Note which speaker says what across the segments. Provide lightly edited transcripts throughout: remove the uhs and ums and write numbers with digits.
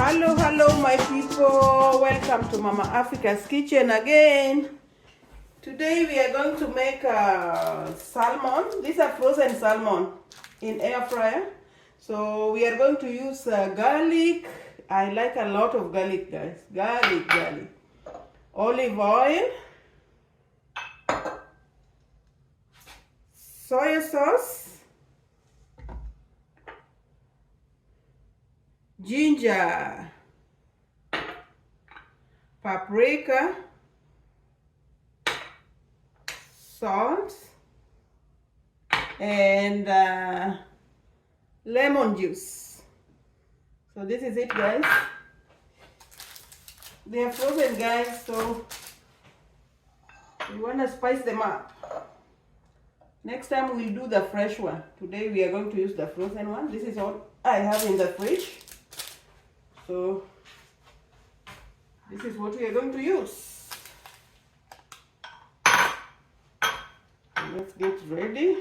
Speaker 1: Hello my people, welcome to Mama Africa's kitchen again. Today we are going to make salmon. These are frozen salmon in air fryer. So we are going to use garlic. I like a lot of garlic, guys. Garlic. Olive oil, soy sauce, ginger, paprika, salt, and lemon juice. So this is it, guys. They are frozen, guys, so we want to spice them up. Next time we'll do the fresh one. Today we are going to use the frozen one. This is all I have in the fridge. So this is what we are going to use. Let's get ready.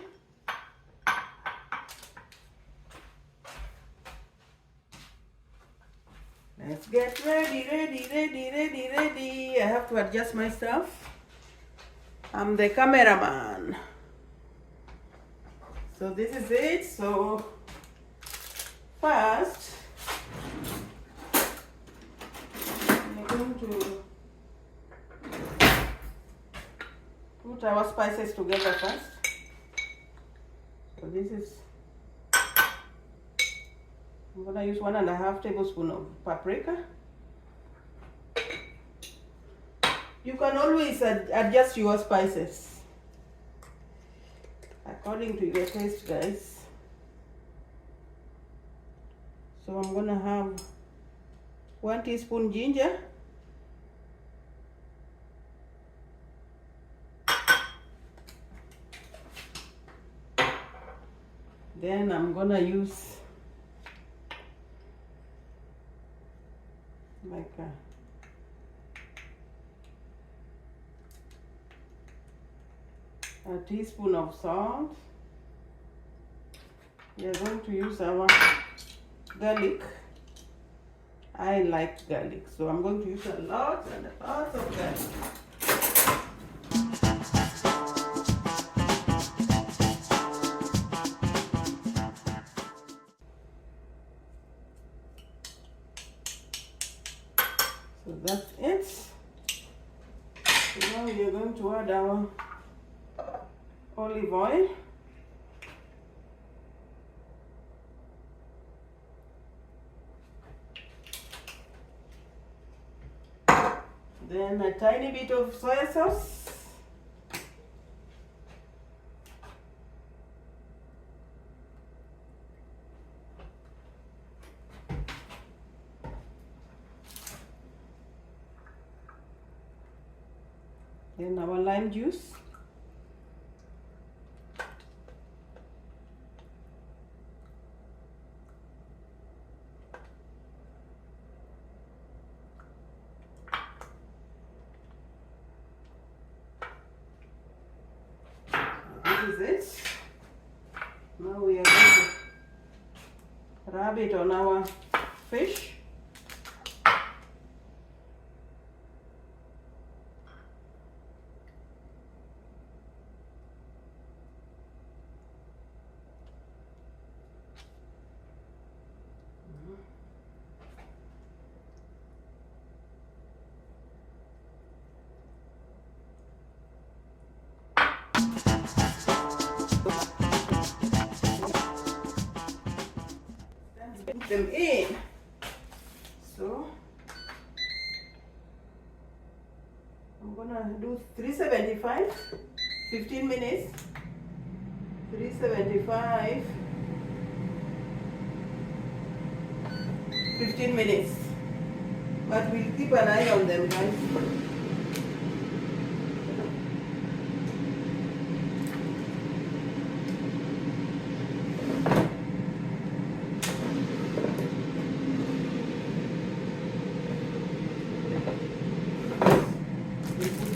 Speaker 1: Let's get ready. I have to adjust my stuff. I'm the cameraman. So this is it. So first, we're going to put our spices together first. So this is, I'm gonna use 1.5 tablespoons of paprika. You can always adjust your spices according to your taste, guys. So I'm gonna have 1 teaspoon ginger, then I'm gonna use like a teaspoon of salt. We are going to use our garlic. I like garlic, so I'm going to use a lot and a lot of garlic. So that's it. So now we are going to add our olive oil. Then a tiny bit of soy sauce. Then our lime juice. This is it. Now we are going to rub it on our fish. Put them in. So I'm gonna do 375, 15 minutes. 375, 15 minutes. But we'll keep an eye on them, guys.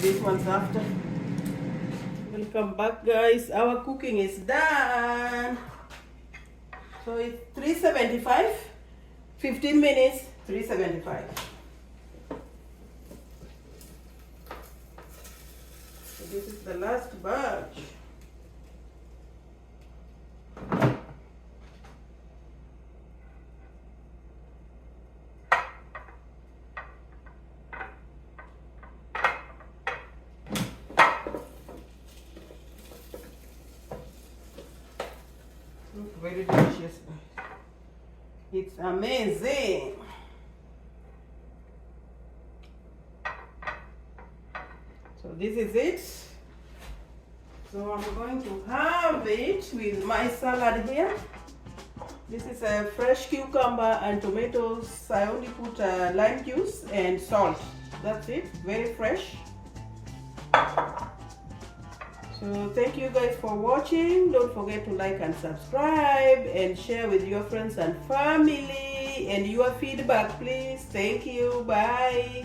Speaker 1: These ones after. Welcome back, guys. Our cooking is done. So it's 375, 15 minutes, 375. So this is the last batch. Very delicious. It's amazing. So this is it. So I'm going to have it with my salad here. This is a fresh cucumber and tomatoes. I only put lime juice and salt. That's it. Very fresh. So thank you guys for watching. Don't forget to like and subscribe and share with your friends and family, and your feedback please. Thank you. Bye.